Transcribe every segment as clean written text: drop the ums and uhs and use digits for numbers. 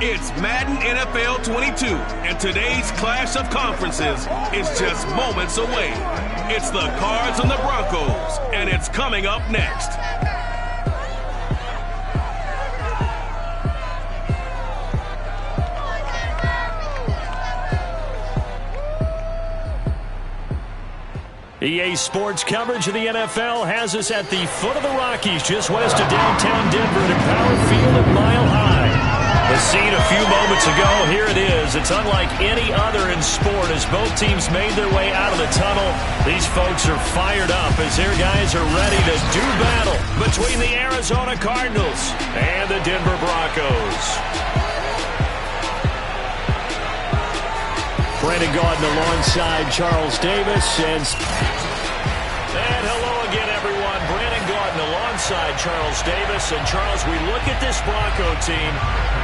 It's Madden NFL 22, and today's clash of conferences is just moments away. It's the Cards and the Broncos, and it's coming up next. EA Sports coverage of the NFL has us at the foot of the Rockies, just west of downtown Denver at Power Field at Mile High. The scene a few moments ago, here it is. It's unlike any other in sport as both teams made their way out of the tunnel. These folks are fired up as their guys are ready to do battle between the Arizona Cardinals and the Denver Broncos. Brandon Gaudin alongside Charles Davis. And hello again, everyone. Brandon Gaudin alongside Charles Davis. And, Charles, we look at this Bronco team.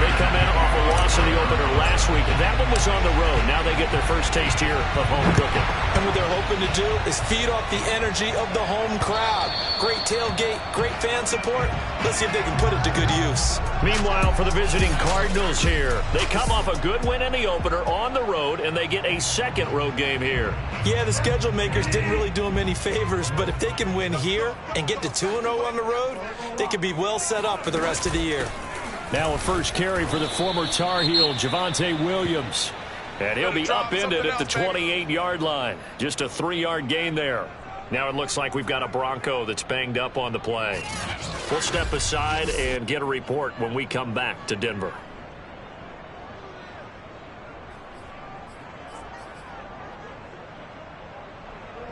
They come in off a loss in the opener last week. That one was on the road. Now they get their first taste here of home cooking. And what they're hoping to do is feed off the energy of the home crowd. Great tailgate, great fan support. Let's see if they can put it to good use. Meanwhile, for the visiting Cardinals here, they come off a good win in the opener on the road, and they get a second road game here. Yeah, the schedule makers didn't really do them any favors, but if they can win here and get to 2-0 on the road, they could be well set up for the rest of the year. Now a first carry for the former Tar Heel, Javonte Williams. And he'll be upended at the 28-yard line. Just a 3-yard gain there. Now it looks like we've got a Bronco that's banged up on the play. We'll step aside and get a report when we come back to Denver.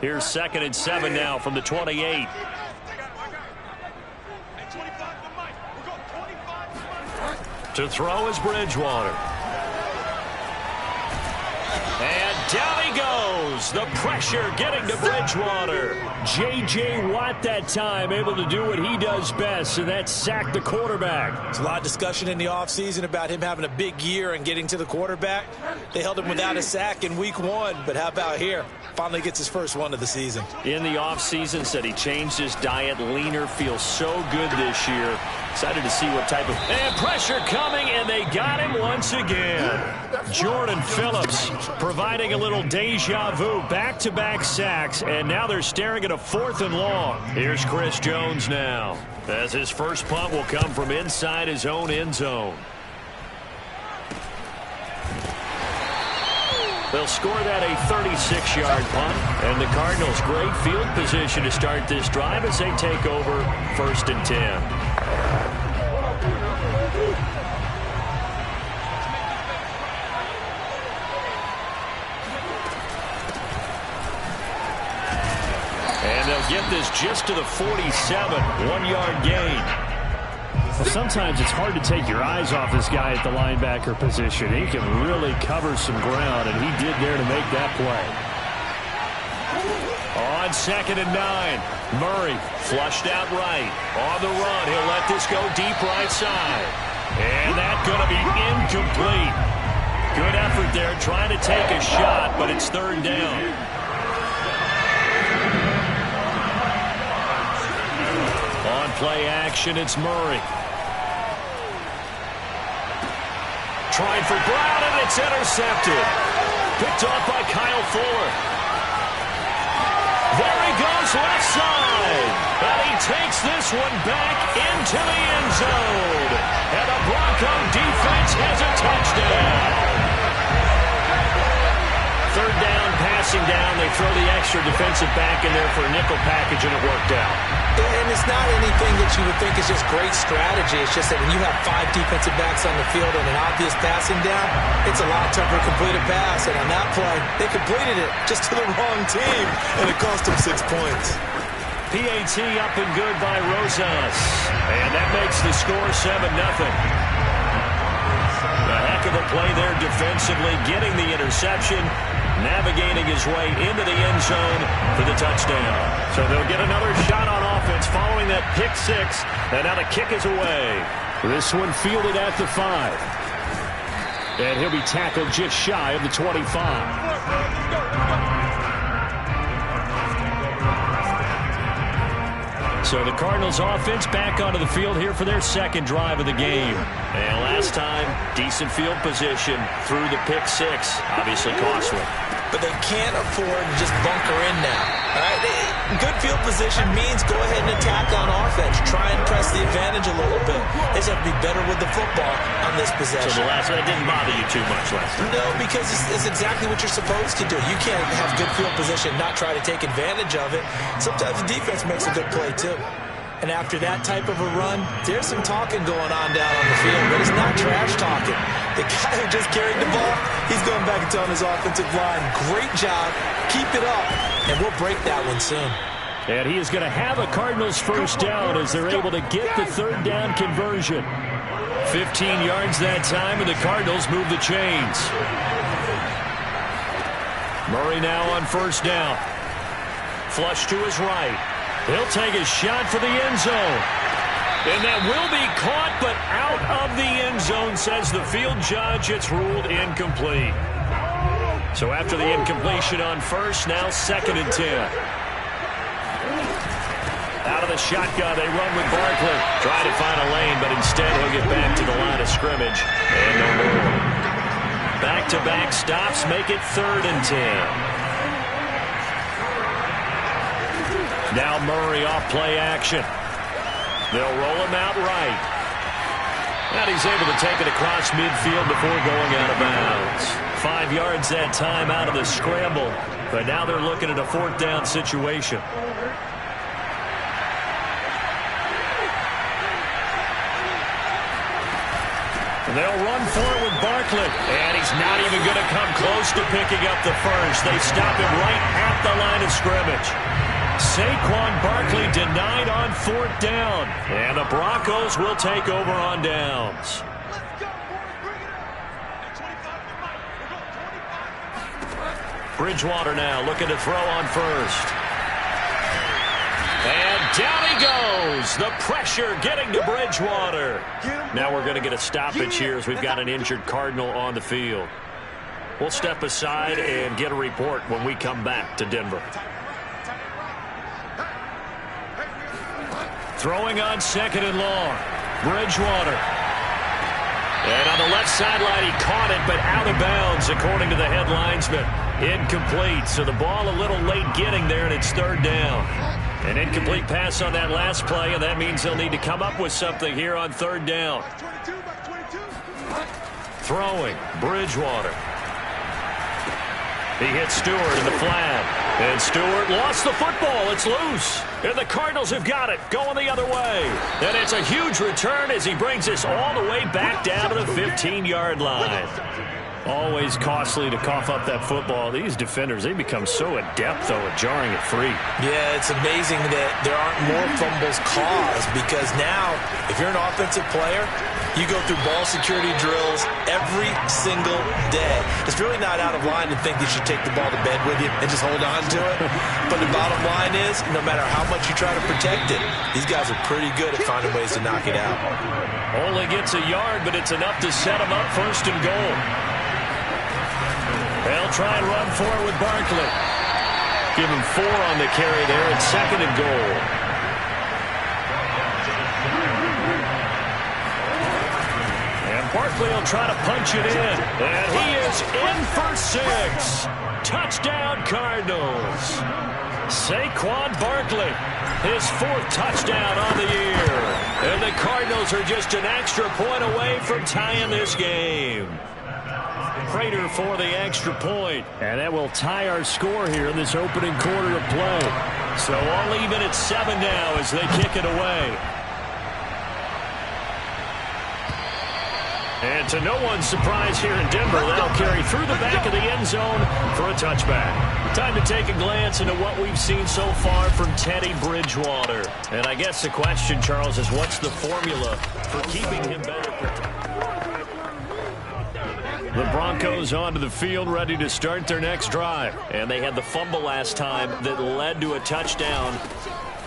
Here's 2nd and 7 now from the 28. To throw is Bridgewater. And down he goes. The pressure getting to Bridgewater. J.J. Watt that time able to do what he does best, and that's sack the quarterback. There's a lot of discussion in the offseason about him having a big year and getting to the quarterback. They held him without a sack in week 1, but how about here? Finally gets his first one of the season. In the offseason, said he changed his diet, leaner, feels so good this year. Excited to see what type of... And pressure coming, and they got him once again. Jordan Phillips providing a little deja vu, back-to-back sacks, and now they're staring at a 4th and long. Here's Chris Jones now, as his first punt will come from inside his own end zone. They'll score that a 36-yard punt, and the Cardinals great field position to start this drive as they take over 1st and 10. And they'll get this just to the 47, 1-yard gain. Well, sometimes it's hard to take your eyes off this guy at the linebacker position. He can really cover some ground, and he did there to make that play. On 2nd and 9, Murray flushed out right. On the run, he'll let this go deep right side. And that's going to be incomplete. Good effort there, trying to take a shot, but it's 3rd down. On play action, it's Murray. Trying for Brown, and it's intercepted. Picked off by Kyle Fuller. There he goes, left side. And he takes this one back into the end zone. And the Bronco defense has a touchdown. 3rd down, passing down. They throw the extra defensive back in there for a nickel package, and it worked out. And it's not anything that you would think is just great strategy. It's just that when you have 5 defensive backs on the field and an obvious passing down, it's a lot tougher to complete a pass. And on that play, they completed it just to the wrong team, and it cost them 6 points. PAT up and good by Rosas. And that makes the score 7-0. A heck of a play there defensively, getting the interception, navigating his way into the end zone for the touchdown. So they'll get another shot on offense following that pick 6, and now the kick is away. This one fielded at the 5. And he'll be tackled just shy of the 25. So the Cardinals offense back onto the field here for their second drive of the game. And last time, decent field position through the pick six. Obviously costly. But they can't afford to just bunker in now. All right? Good field position means go ahead and attack on offense. Try and press the advantage a little bit. They just have to be better with the football on this possession. So the last one, it didn't bother you too much last time? No, because it's exactly what you're supposed to do. You can't have good field position and not try to take advantage of it. Sometimes the defense makes a good play, too. And after that type of a run, there's some talking going on down on the field, but it's not trash talking. The guy who just carried the ball, he's going back and telling his offensive line, great job, keep it up, and we'll break that one soon. And he is going to have a Cardinals first down as they're able to get the third down conversion. 15 yards that time, and the Cardinals move the chains. Murray now on first down. Flush to his right. He'll take a shot for the end zone. And that will be caught, but out of the end zone, says the field judge. It's ruled incomplete. So after the incompletion on first, now 2nd and 10. Out of the shotgun, they run with Barkley. Try to find a lane, but instead he'll get back to the line of scrimmage. And no more. Back-to-back stops make it 3rd and 10. Now Murray off play action. They'll roll him out right. And he's able to take it across midfield before going out of bounds. 5 yards that time out of the scramble. But now they're looking at a 4th down situation. They'll run for it with Barkley. And he's not even going to come close to picking up the first. They stop him right at the line of scrimmage. Saquon Barkley denied on 4th down. And the Broncos will take over on downs. Bridgewater now looking to throw on first. And down he goes. The pressure getting to Bridgewater. Now we're going to get a stoppage here as we've got an injured Cardinal on the field. We'll step aside and get a report when we come back to Denver. Throwing on 2nd and long. Bridgewater. And on the left sideline, he caught it, but out of bounds, according to the head linesman. Incomplete. So the ball a little late getting there, and it's 3rd down. An incomplete pass on that last play, and that means they'll need to come up with something here on 3rd down. Throwing. Bridgewater. He hits Stewart in the flat. And Stewart lost the football. It's loose. And the Cardinals have got it going the other way. And it's a huge return as he brings us all the way back down to the 15-yard line. Always costly to cough up that football. These defenders, they become so adept, though, at jarring it free. Yeah, it's amazing that there aren't more fumbles caused because now, if you're an offensive player, you go through ball security drills every single day. It's really not out of line to think you should take the ball to bed with you and just hold on to it. But the bottom line is, no matter how much you try to protect it, these guys are pretty good at finding ways to knock it out. Only gets a yard, but it's enough to set him up 1st and goal. They'll try and run for it with Barkley. Give him 4 on the carry there at 2nd and goal. And Barkley will try to punch it in. And he is in for 6. Touchdown, Cardinals. Saquon Barkley, his 4th touchdown on the year. And the Cardinals are just an extra point away from tying this game. Prater for the extra point. And that will tie our score here in this opening quarter of play. So all even at 7 now as they kick it away. And to no one's surprise here in Denver, they'll carry through the back of the end zone for a touchback. Time to take a glance into what we've seen so far from Teddy Bridgewater. And I guess the question, Charles, is what's the formula for keeping him better protected? The Broncos onto the field, ready to start their next drive. And they had the fumble last time that led to a touchdown.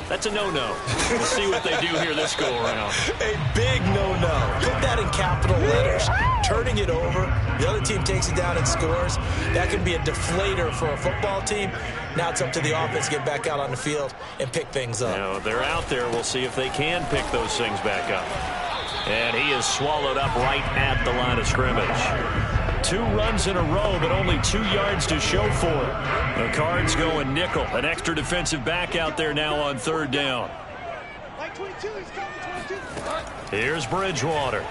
That's a no-no. We'll see what they do here this go-around. A big no-no. Put that in capital letters. Turning turning it over, the other team takes it down and scores. That can be a deflator for a football team. Now it's up to the offense to get back out on the field and pick things up. Now, they're out there. We'll see if they can pick those things back up. And he is swallowed up right at the line of scrimmage. 2 runs in a row, but only 2 yards to show for it. The Cards going nickel. An extra defensive back out there now on 3rd down. Here's Bridgewater.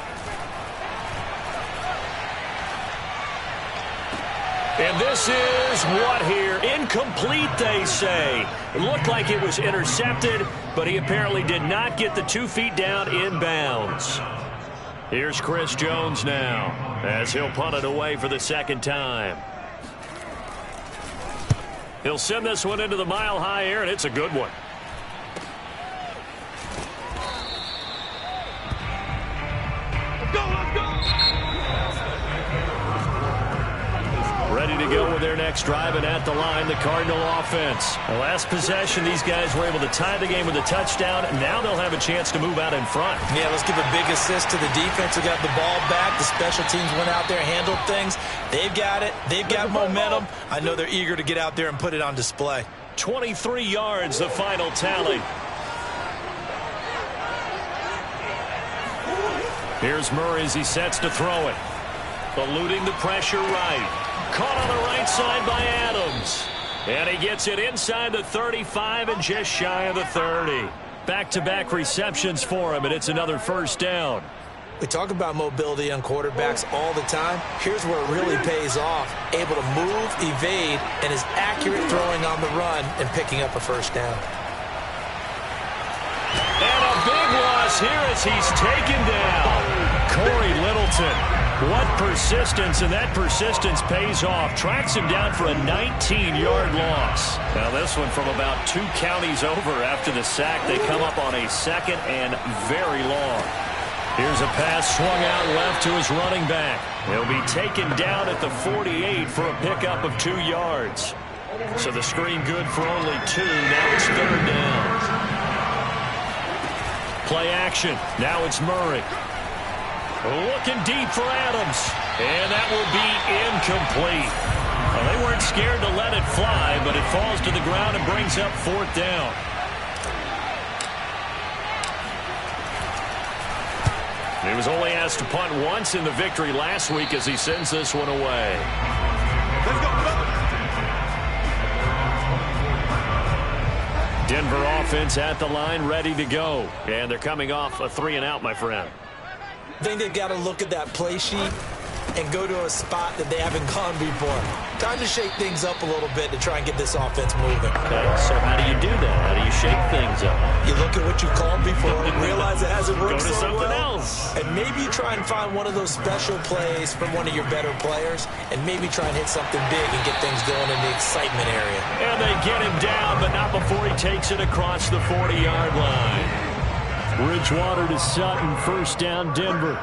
And this is what here? Incomplete, they say. It looked like it was intercepted, but he apparently did not get the 2 feet down inbounds. Here's Chris Jones now, as he'll punt it away for the 2nd time. He'll send this one into the mile-high air, and it's a good one. Ready to go with their next drive, and at the line, the Cardinal offense. The last possession, these guys were able to tie the game with a touchdown, and now they'll have a chance to move out in front. Yeah, let's give a big assist to the defense who got the ball back. The special teams went out there, handled things. They've got it. They've got momentum. I know they're eager to get out there and put it on display. 23 yards, the final tally. Here's Murray as he sets to throw it. Eluding the pressure right. Caught on the right side by Adams. And he gets it inside the 35 and just shy of the 30. Back-to-back receptions for him, and it's another 1st down. We talk about mobility on quarterbacks all the time. Here's where it really pays off. Able to move, evade, and is accurate throwing on the run and picking up a 1st down. And a big loss here as he's taken down. Corey Littleton. What persistence, and that persistence pays off. Tracks him down for a 19-yard loss. Now this one from about 2 counties over after the sack. They come up on a 2nd and very long. Here's a pass swung out left to his running back. He'll be taken down at the 48 for a pickup of 2 yards. So the screen good for only 2. Now it's 3rd down. Play action. Now it's Murray. Looking deep for Adams. And that will be incomplete. Well, they weren't scared to let it fly, but it falls to the ground and brings up 4th down. He was only asked to punt once in the victory last week as he sends this one away. Let's go. Denver offense at the line, ready to go. And they're coming off a 3-and-out, my friend. I think they've got to look at that play sheet and go to a spot that they haven't gone before. Time to shake things up a little bit to try and get this offense moving. Okay, so how do you do that? How do you shake things up? You look at what you called before, realize it hasn't worked so well. Go to something else. And maybe you try and find one of those special plays from one of your better players, and maybe try and hit something big and get things going in the excitement area. And they get him down, but not before he takes it across the 40-yard line. Bridgewater to Sutton, 1st down, Denver.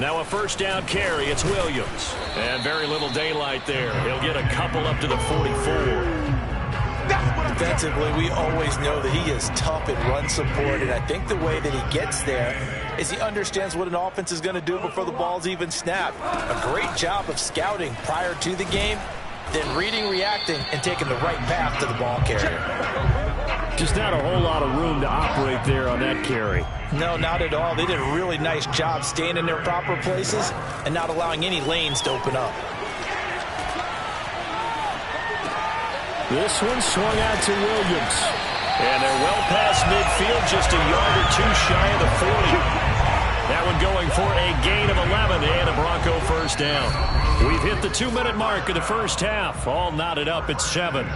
Now a 1st down carry, it's Williams. And very little daylight there. He'll get a couple up to the 44. Defensively, we always know that he is tough in run support, and I think the way that he gets there is he understands what an offense is going to do before the ball's even snapped. A great job of scouting prior to the game, then reading, reacting, and taking the right path to the ball carrier. Just not a whole lot of room to operate there on that carry. No, not at all. They did a really nice job staying in their proper places and not allowing any lanes to open up. This one swung out to Williams. And they're well past midfield, just a yard or 2 shy of the 40. That one going for a gain of 11 and a Bronco 1st down. We've hit the 2-minute mark of the 1st half. All knotted up at 7.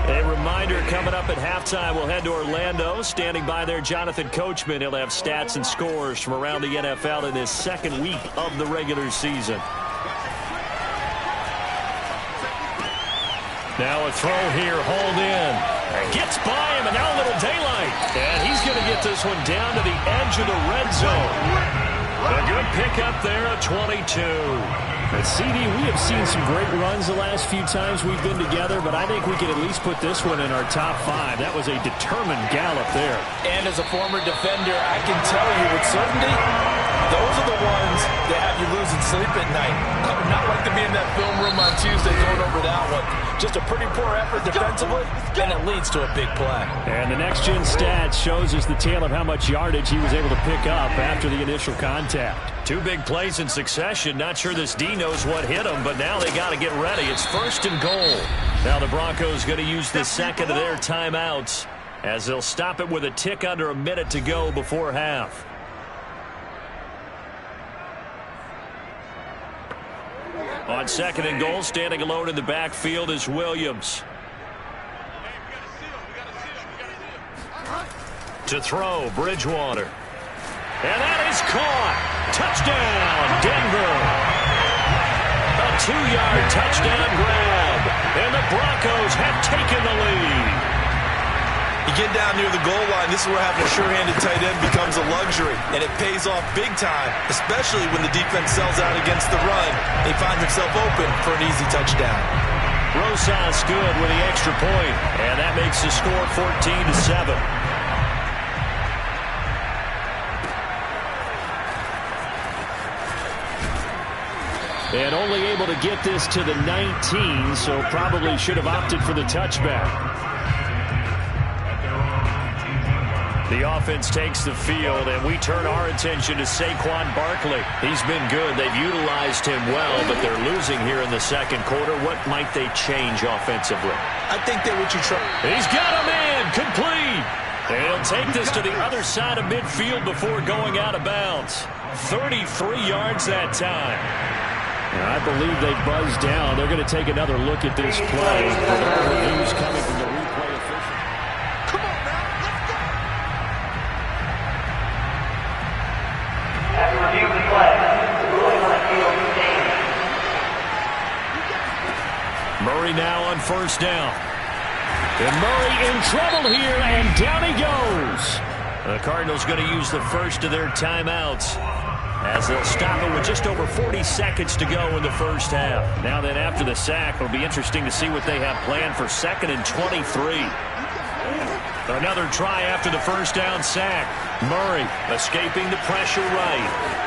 A reminder coming up at halftime, we'll head to Orlando. Standing by there, Jonathan Coachman. He'll have stats and scores from around the NFL in his 2nd week of the regular season. Now a throw here, hauled in. Gets by him, and now a little daylight. And he's going to get this one down to the edge of the red zone. A good pickup there at 22. At CD, we have seen some great runs the last few times we've been together, but I think we can at least put this one in our top 5. That was a determined gallop there. And as a former defender, I can tell you with certainty, those are the ones that have you losing sleep at night. I would not like to be in that film room on Tuesday going over that one. Just a pretty poor effort defensively, and it leads to a big play. And the next-gen stats shows us the tale of how much yardage he was able to pick up after the initial contact. 2 big plays in succession. Not sure this D knows what hit him, but now they got to get ready. It's 1st and goal. Now the Broncos going to use the second of their timeouts as they'll stop it with a tick under a minute to go before half. On 2nd and goal, standing alone in the backfield is Williams. To throw, Bridgewater. And that is caught. Touchdown, Denver. A 2-yard touchdown grab. And the Broncos have taken the lead. You get down near the goal line, this is where having a sure-handed tight end becomes a luxury. And it pays off big time, especially when the defense sells out against the run. He finds himself open for an easy touchdown. Rosas good with the extra point. And that makes the score 14-7. And only able to get this to the 19, so probably should have opted for the touchback. The offense takes the field, and we turn our attention to Saquon Barkley. He's been good. They've utilized him well, but they're losing here in the second quarter. What might they change offensively? I think that what you try. He's got a man complete. They'll take this to the other side of midfield before going out of bounds. 33 yards that time. I believe they buzzed down. They're going to take another look at this play. The news coming from the replay official. Come on now, let's go. After review of the play, the ruling on the field stands. Murray now on 1st down. And Murray in trouble here, and down he goes. The Cardinals going to use the first of their timeouts, as they'll stop it with just over 40 seconds to go in the first half. Now then, after the sack, it'll be interesting to see what they have planned for 2nd and 23. Another try after the first down sack. Murray escaping the pressure right.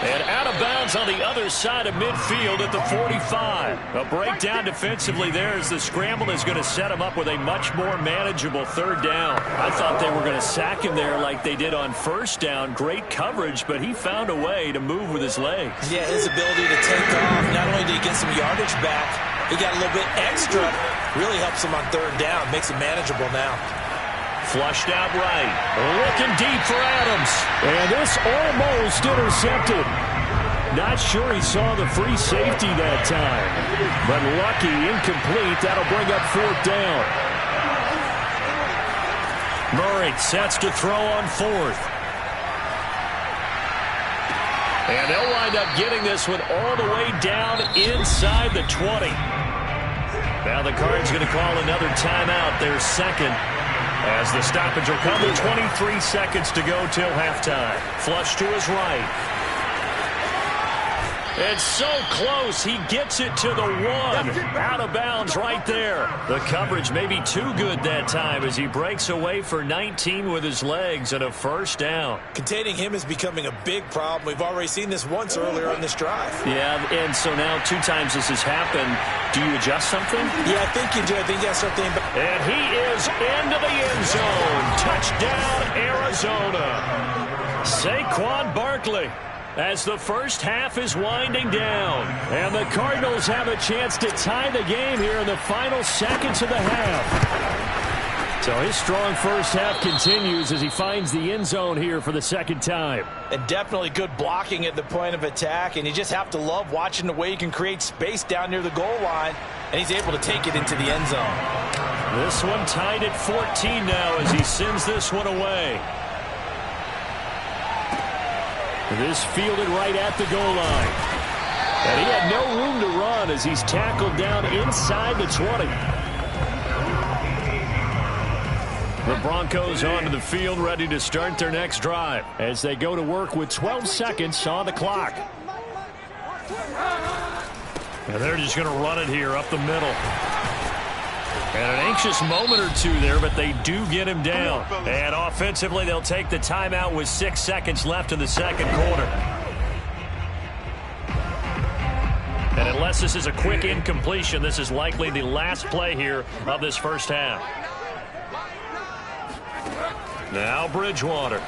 And out of bounds on the other side of midfield at the 45. A breakdown defensively there as the scramble is going to set him up with a much more manageable 3rd down. I thought they were going to sack him there like they did on 1st down. Great coverage, but he found a way to move with his legs. Yeah, his ability to take off, not only did he get some yardage back, he got a little bit extra. Really helps him on 3rd down, makes it manageable now. Flushed out right. Looking deep for Adams. And this almost intercepted. Not sure he saw the free safety that time. But lucky, incomplete. That'll bring up 4th down. Murray sets to throw on 4th. And they'll wind up getting this one all the way down inside the 20. Now the Cards going to call another timeout, their 2nd. As the stoppage will come with 23 seconds to go till halftime. Flush to his right. It's so close. He gets it to the 1. Out of bounds right there. The coverage may be too good that time as he breaks away for 19 with his legs and a 1st down. Containing him is becoming a big problem. We've already seen this once earlier on this drive. Yeah, and so now 2 times this has happened. Do you adjust something? Yeah, I think you do. I think you have something. And he is into the end zone. Touchdown, Arizona. Saquon Barkley, as the first half is winding down. And the Cardinals have a chance to tie the game here in the final seconds of the half. So his strong first half continues as he finds the end zone here for the 2nd time. And definitely good blocking at the point of attack. And you just have to love watching the way he can create space down near the goal line. And he's able to take it into the end zone. This one tied at 14 now as he sends this one away. This fielded right at the goal line. And he had no room to run as he's tackled down inside the 20. The Broncos onto the field, ready to start their next drive as they go to work with 12 seconds on the clock. And they're just going to run it here up the middle. And an anxious moment or two there, but they do get him down. And offensively, they'll take the timeout with 6 seconds left in the second quarter. And unless this is a quick incompletion, this is likely the last play here of this first half. Now Bridgewater.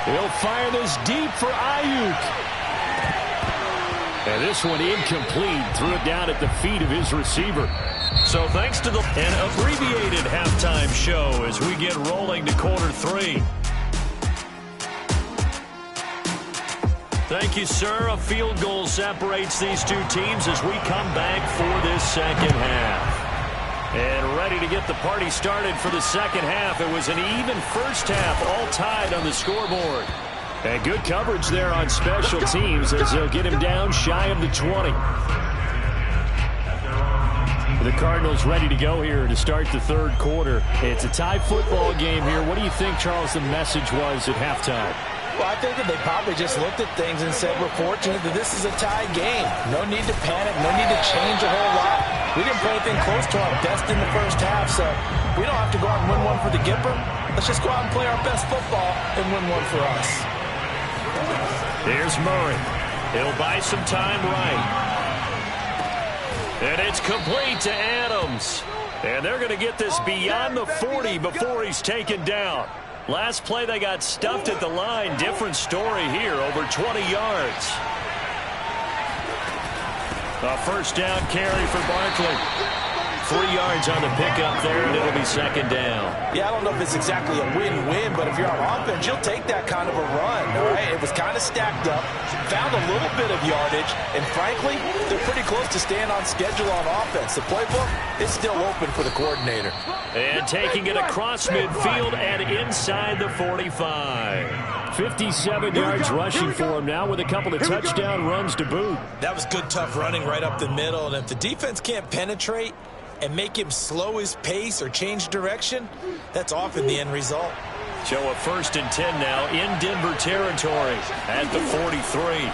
He'll fire this deep for Ayuk. And this one incomplete. Threw it down at the feet of his receiver. So thanks to an abbreviated halftime show as we get rolling to quarter 3. Thank you, sir. A field goal separates these two teams as we come back for this second half. And ready to get the party started for the second half. It was an even first half, all tied on the scoreboard. And good coverage there on special teams as they'll get him down shy of the 20. The Cardinals ready to go here to start the third quarter. It's a tie football game here. What do you think, Charles, the message was at halftime? Well, I think that they probably just looked at things and said, we're fortunate that this is a tied game. No need to panic, no need to change a whole lot. We didn't play anything close to our best in the first half, so we don't have to go out and win one for the Gipper. Let's just go out and play our best football and win one for us. Here's Murray. He'll buy some time right. And it's complete to Adams. And they're going to get this beyond the 40 before he's taken down. Last play, they got stuffed at the line. Different story here, over 20 yards. A first down carry for Barkley. 3 yards on the pickup there, and it'll be second down. Yeah, I don't know if it's exactly a win-win, but if you're on offense, you'll take that kind of a run, all right? It was kind of stacked up, found a little bit of yardage, and frankly, they're pretty close to staying on schedule on offense. The playbook is still open for the coordinator. And taking it across midfield and inside the 45. 57 yards rushing for him now with a couple of touchdown runs to boot. That was good, tough running right up the middle, and if the defense can't penetrate and make him slow his pace or change direction, that's often the end result. So a 1st and 10 now in Denver territory at the 43.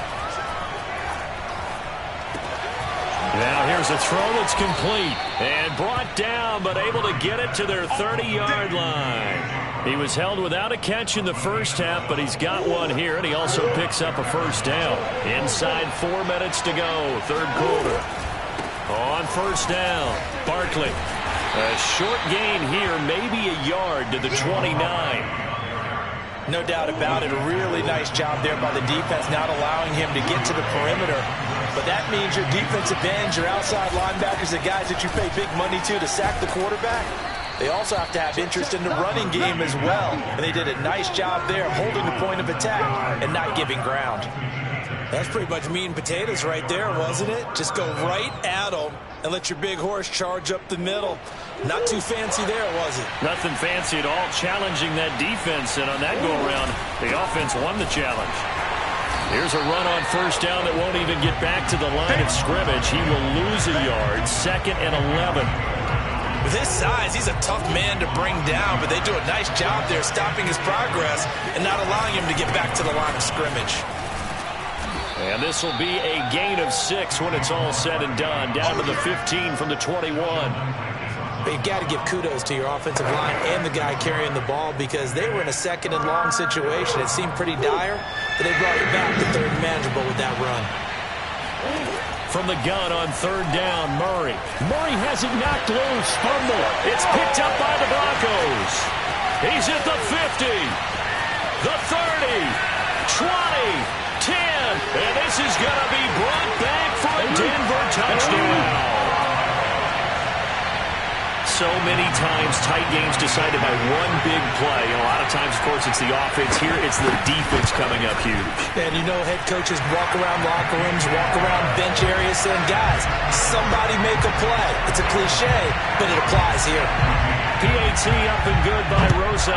Now here's a throw that's complete and brought down, but able to get it to their 30-yard line. He was held without a catch in the first half, but he's got one here, and he also picks up a first down. Inside 4 minutes to go, third quarter. On first down, Barkley. A short gain here, maybe a yard to the 29. No doubt about it. A really nice job there by the defense, not allowing him to get to the perimeter. But that means your defensive ends, your outside linebackers, the guys that you pay big money to sack the quarterback, they also have to have interest in the running game as well. And they did a nice job there holding the point of attack and not giving ground. That's pretty much meat and potatoes right there, wasn't it? Just go right at them and let your big horse charge up the middle. Not too fancy there, was it? Nothing fancy at all, challenging that defense. And on that go-around, the offense won the challenge. Here's a run on first down that won't even get back to the line of scrimmage. He will lose a yard, 2nd and 11. With his size, he's a tough man to bring down, but they do a nice job there stopping his progress and not allowing him to get back to the line of scrimmage. And this will be a gain of 6 when it's all said and done. Down to the 15 from the 21. But you've got to give kudos to your offensive line and the guy carrying the ball because they were in a 2nd and long situation. It seemed pretty dire, but they brought it back to 3rd and manageable with that run. From the gun on 3rd down, Murray. Murray has it knocked loose. Fumble. It's picked up by the Broncos. He's at the 50, the 30, 20. 10, and this is going to be brought back for a Denver touchdown. So many times tight games decided by one big play. And a lot of times, of course, it's the offense. Here, it's the defense coming up huge. And you know head coaches walk around locker rooms, walk around bench areas saying, guys, somebody make a play. It's a cliche, but it applies here. PAT up and good by Rosas.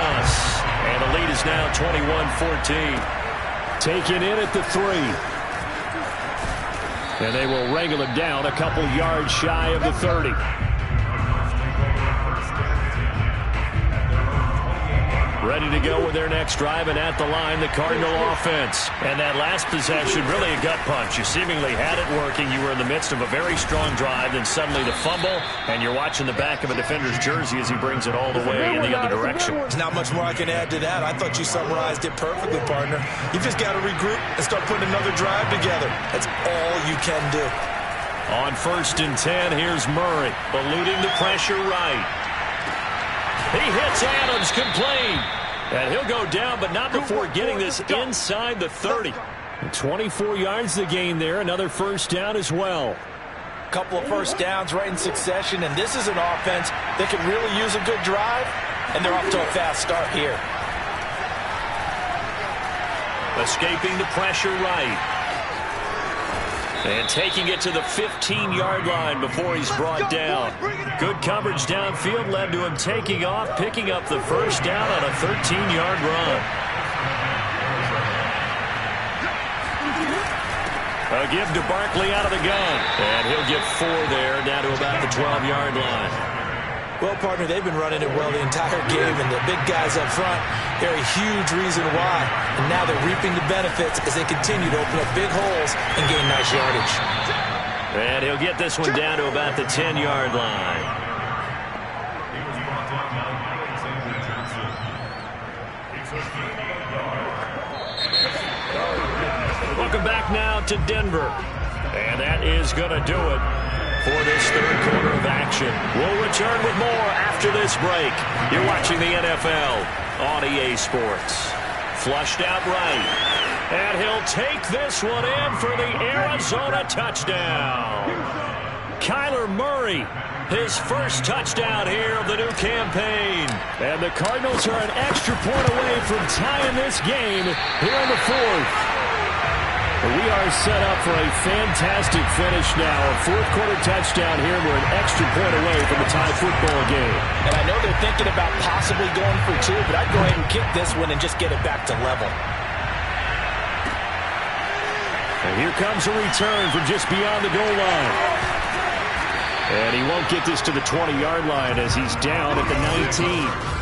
And the lead is now 21-14. Taken in at the 3. And they will wrangle it down a couple yards shy of the 30. ready to go with their next drive, and at the line, the Cardinal offense. And that last possession, really a gut punch. You seemingly had it working. You were in the midst of a very strong drive, then suddenly the fumble, and you're watching the back of a defender's jersey as he brings it all the way in the other direction. There's not much more I can add to that. I thought you summarized it perfectly, partner. You just got to regroup and start putting another drive together. That's all you can do. On 1st and 10, here's Murray, eluding the pressure right. He hits Adams complete. And he'll go down, but not before getting this inside the 30. 24 yards the gain there. Another first down as well. Couple of first downs right in succession, and this is an offense that can really use a good drive, and they're off to a fast start here. Escaping the pressure right. And taking it to the 15-yard line before he's brought down. Good coverage downfield led to him taking off, picking up the first down on a 13-yard run. A give to Barkley out of the gun. And he'll get 4 there, down to about the 12-yard line. Well, partner, they've been running it well the entire game, and the big guys up front, they're a huge reason why. And now they're reaping the benefits as they continue to open up big holes and gain nice yardage. And he'll get this one down to about the 10-yard line. Welcome back now to Denver. And that is going to do it for this third quarter of action. We'll return with more after this break. You're watching the NFL on EA Sports. Flushed out right. And he'll take this one in for the Arizona touchdown. Kyler Murray, his first touchdown here of the new campaign. And the Cardinals are an extra point away from tying this game here in the fourth. We are set up for a fantastic finish now. A fourth-quarter touchdown here. We're an extra point away from a tie football game. And I know they're thinking about possibly going for 2, but I'd go ahead and kick this one and just get it back to level. And here comes a return from just beyond the goal line. And he won't get this to the 20-yard line as he's down at the 19.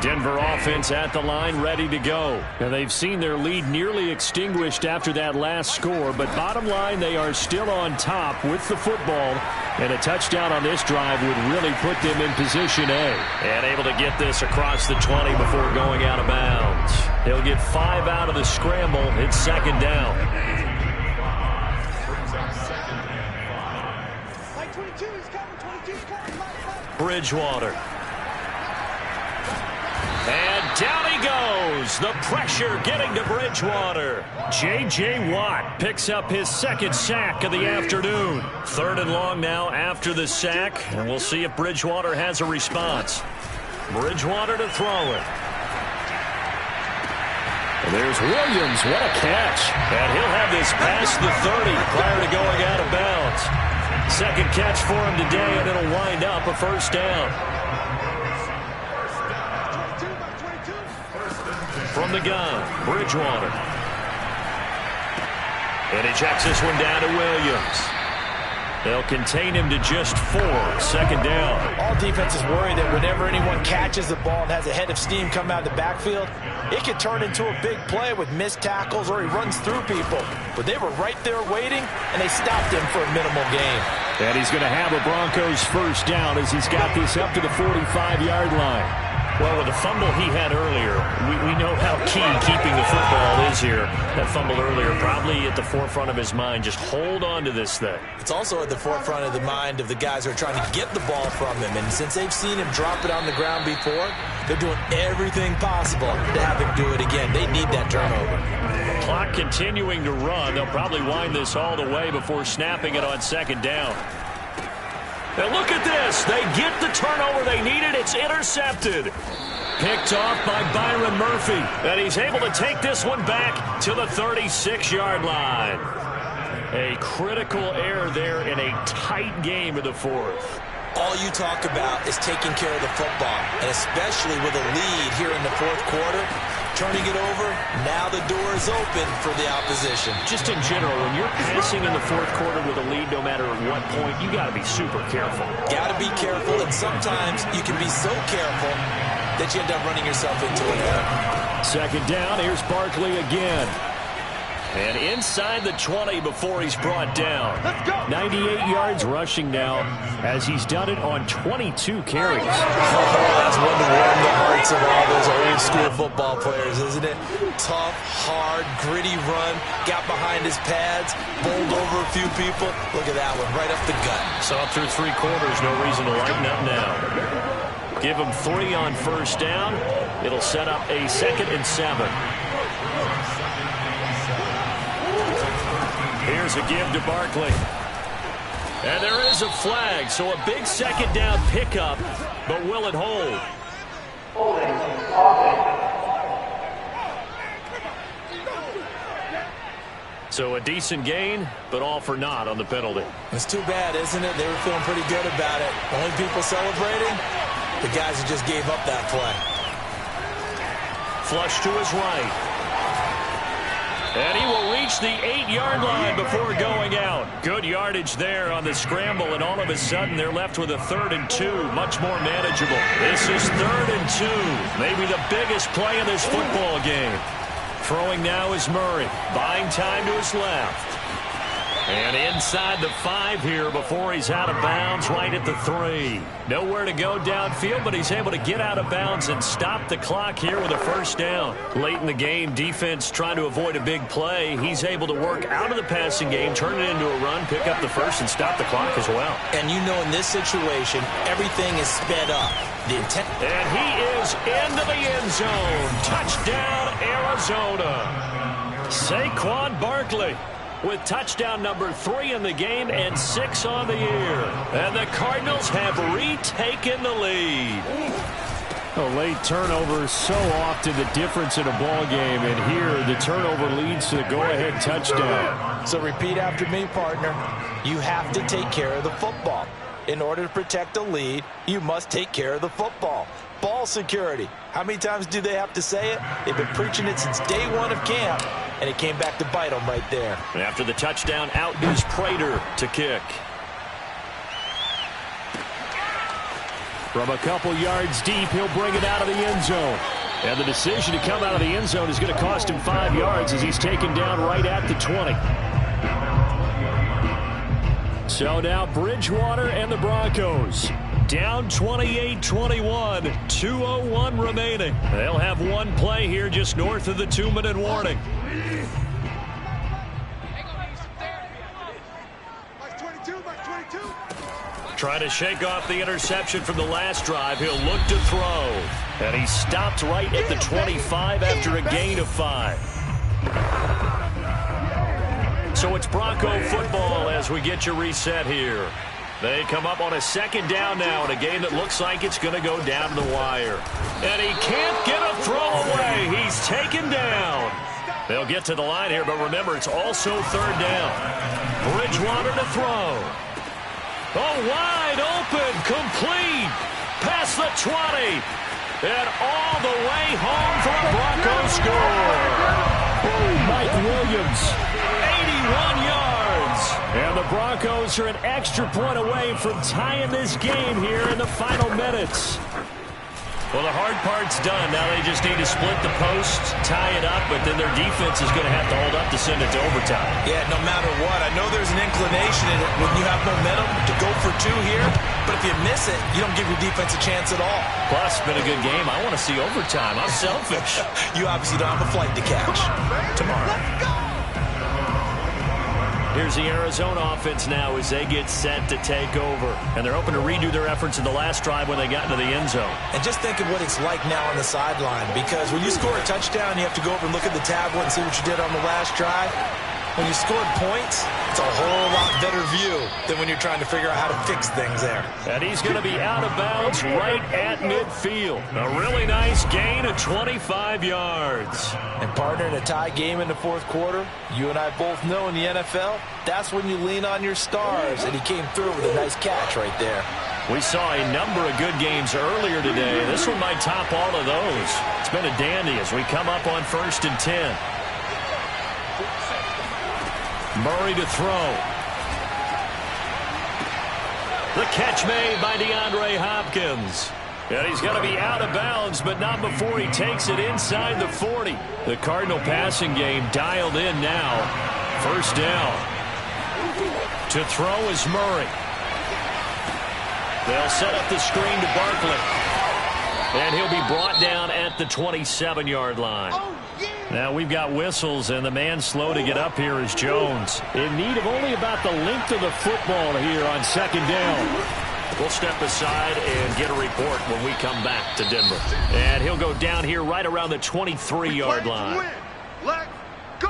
Denver offense at the line, ready to go. And they've seen their lead nearly extinguished after that last score, but bottom line, they are still on top with the football, and a touchdown on this drive would really put them in position A. And able to get this across the 20 before going out of bounds. He'll get 5 out of the scramble. It's second down. Bridgewater. And down he goes. The pressure getting to Bridgewater. J.J. Watt picks up his second sack of the afternoon. 3rd and long now after the sack. And we'll see if Bridgewater has a response. Bridgewater to throw it. And there's Williams. What a catch. And he'll have this past the 30 prior to going out of bounds. Second catch for him today, and it'll wind up a first down. From the gun, Bridgewater. And he checks this one down to Williams. They'll contain him to just 4. Second down. All defenses worry that whenever anyone catches the ball and has a head of steam come out of the backfield, it could turn into a big play with missed tackles or he runs through people. But they were right there waiting, and they stopped him for a minimal gain. And he's going to have a Broncos first down as he's got this up to the 45-yard line. Well, with the fumble he had earlier, we know how key keeping the football is here. That fumble earlier probably at the forefront of his mind. Just hold on to this thing. It's also at the forefront of the mind of the guys who are trying to get the ball from him. And since they've seen him drop it on the ground before, they're doing everything possible to have him do it again. They need that turnover. Clock continuing to run. They'll probably wind this all the way before snapping it on second down. And look at this. They get the turnover they needed. It's intercepted. Picked off by Byron Murphy. And he's able to take this one back to the 36-yard line. A critical error there in a tight game in the fourth. All you talk about is taking care of the football, and especially with a lead here in the fourth quarter, turning it over. Now the door is open for the opposition. Just in general, when you're passing in the fourth quarter with a lead, no matter at what point, you got to be super careful. Got to be careful, and sometimes you can be so careful that you end up running yourself into an error. Second down, here's Barkley again. And inside the 20 before he's brought down. 98 yards rushing now as he's done it on 22 carries. That's one to warm the hearts of all those old school football players, isn't it? Tough, hard, gritty run. Got behind his pads, bowled over a few people. Look at that one, right up the gut. So up through 3 quarters, no reason to lighten up now. Give him 3 on first down. It'll set up a 2nd and 7. Here's a give to Barkley. And there is a flag, so a big second down pickup, but will it hold? So a decent gain, but all for naught on the penalty. It's too bad, isn't it? They were feeling pretty good about it. Only people celebrating, the guys who just gave up that play. Flush to his right. And he will reach the 8-yard line before going out. Good yardage there on the scramble, and all of a sudden they're left with a 3rd and 2, much more manageable. This is 3rd and 2, maybe the biggest play in this football game. Throwing now is Murray, buying time to his left. And inside the 5 here before he's out of bounds right at the 3. Nowhere to go downfield, but he's able to get out of bounds and stop the clock here with a first down. Late in the game, defense trying to avoid a big play. He's able to work out of the passing game, turn it into a run, pick up the first, and stop the clock as well. And you know in this situation, everything is sped up. The intent. And he is into the end zone. Touchdown, Arizona. Saquon Barkley with touchdown number 3 in the game and 6 on the year. And the Cardinals have retaken the lead. A late turnover is so often the difference in a ball game, and here the turnover leads to the go-ahead touchdown. So repeat after me, partner. You have to take care of the football. In order to protect the lead, you must take care of the football. Ball security. How many times do they have to say it? They've been preaching it since day 1 of camp, and it came back to bite them right there. And after the touchdown, out is Prater to kick. From a couple yards deep, he'll bring it out of the end zone. And the decision to come out of the end zone is going to cost him 5 yards as he's taken down right at the 20. So now Bridgewater and the Broncos down 28-21, 2:01 remaining. They'll have one play here just north of the 2-minute warning. Trying to shake off the interception from the last drive. He'll look to throw. And he stopped right at the 25 after a gain of 5. So it's Bronco football as we get you reset here. They come up on a second down now in a game that looks like it's going to go down to the wire. And he can't get a throw away. He's taken down. They'll get to the line here, but remember, it's also 3rd down. Bridgewater to throw. Oh, wide open, complete. Past the 20. And all the way home for a Bronco score. Oh, Mike Williams, 81 yards. And the Broncos are an extra point away from tying this game here in the final minutes. Well, the hard part's done. Now they just need to split the post, tie it up, but then their defense is going to have to hold up to send it to overtime. Yeah, no matter what. I know there's an inclination in it when you have momentum to go for 2 here, but if you miss it, you don't give your defense a chance at all. Plus, it's been a good game. I want to see overtime. I'm selfish. You obviously don't have a flight to catch tomorrow. Here's the Arizona offense now as they get set to take over. And they're hoping to redo their efforts in the last drive when they got into the end zone. And just think of what it's like now on the sideline, because when you score a touchdown, you have to go over and look at the tablet and see what you did on the last drive. When you scored points, it's a whole lot better view than when you're trying to figure out how to fix things there. And he's going to be out of bounds right at midfield. A really nice gain of 25 yards. And partner, in a tie game in the fourth quarter, you and I both know in the NFL, that's when you lean on your stars. And he came through with a nice catch right there. We saw a number of good games earlier today. This one might top all of those. It's been a dandy as we come up on 1st and 10. Murray to throw. The catch made by DeAndre Hopkins. And he's going to be out of bounds, but not before he takes it inside the 40. The Cardinal passing game dialed in now. 1st down. To throw is Murray. They'll set up the screen to Barkley. And he'll be brought down at the 27-yard line. Now we've got whistles, and the man slow to get up here is Jones. In need of only about the length of the football here on 2nd down. We'll step aside and get a report when we come back to Denver. And he'll go down here right around the 23-yard line. Let's go!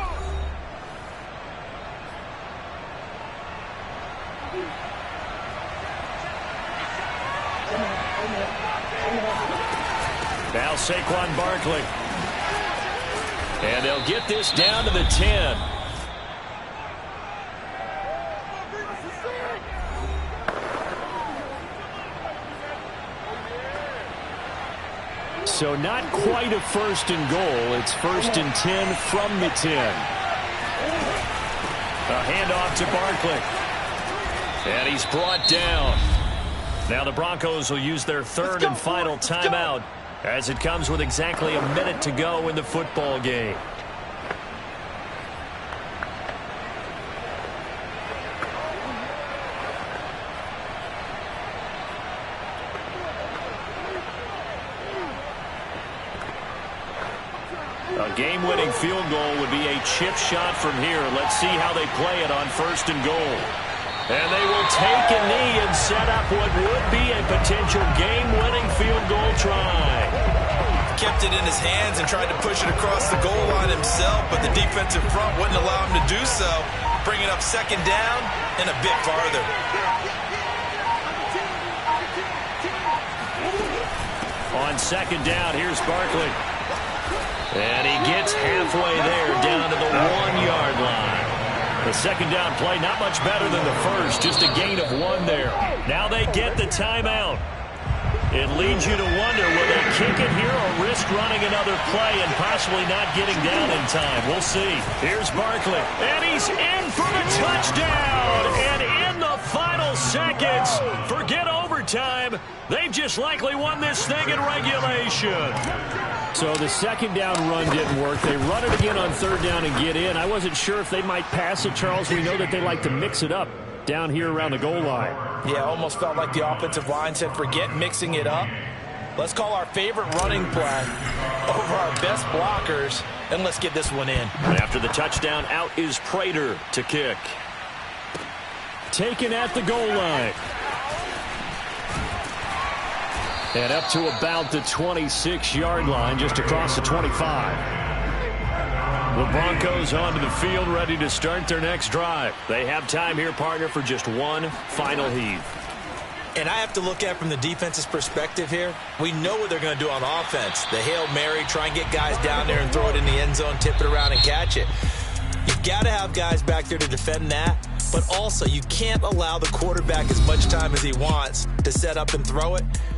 Now Saquon Barkley. And they'll get this down to the 10. So not quite a 1st and goal. It's 1st and 10 from the 10. A handoff to Barkley. And he's brought down. Now the Broncos will use their 3rd and final timeout as it comes with exactly a minute to go in the football game. A game-winning field goal would be a chip shot from here. Let's see how they play it on 1st and goal. And they will take a knee and set up what would be a potential game-winning field goal try. Kept it in his hands and tried to push it across the goal line himself, but the defensive front wouldn't allow him to do so. Bringing up 2nd down and a bit farther. On 2nd down, here's Barkley. And he gets halfway there down to the 1-yard line. The 2nd down play, not much better than the first, just a gain of 1 there. Now they get the timeout. It leads you to wonder, will they kick it here or risk running another play and possibly not getting down in time? We'll see. Here's Barkley. And he's in for the touchdown. And in the final seconds, forget overtime. They've just likely won this thing in regulation. So the 2nd down run didn't work. They run it again on 3rd down and get in. I wasn't sure if they might pass it, Charles. We know that they like to mix it up down here around the goal line. Yeah, almost felt like the offensive line said, forget mixing it up. Let's call our favorite running play over our best blockers, and let's get this one in. After the touchdown, out is Prater to kick. Taken at the goal line. And up to about the 26-yard line, just across the 25. The Broncos onto the field, ready to start their next drive. They have time here, partner, for just one final heave. And I have to look at it from the defense's perspective here. We know what they're going to do on offense. The Hail Mary, try and get guys down there and throw it in the end zone, tip it around and catch it. You've got to have guys back there to defend that. But also, you can't allow the quarterback as much time as he wants to set up and throw it.